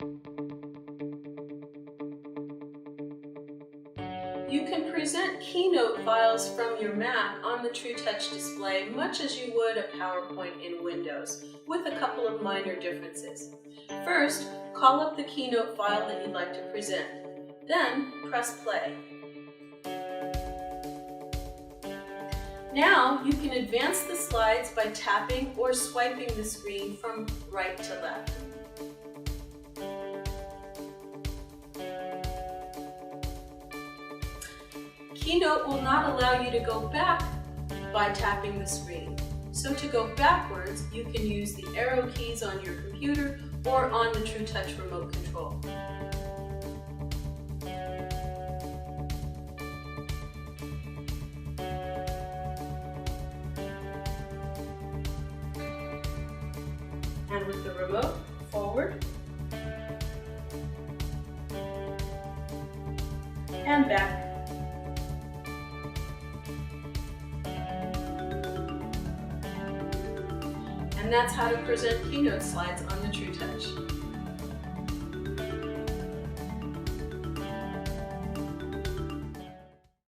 You can present Keynote files from your Mac on the TRUTOUCH display much as you would a PowerPoint in Windows, with a couple of minor differences. First, call up the Keynote file that you'd like to present. Then, press play. Now, you can advance the slides by tapping or swiping the screen from right to left. Keynote will not allow you to go back by tapping the screen. So to go backwards, you can use the arrow keys on your computer or on the TRUTOUCH remote control. And with the remote, forward and back. And that's how to present Keynote slides on the TRUTOUCH.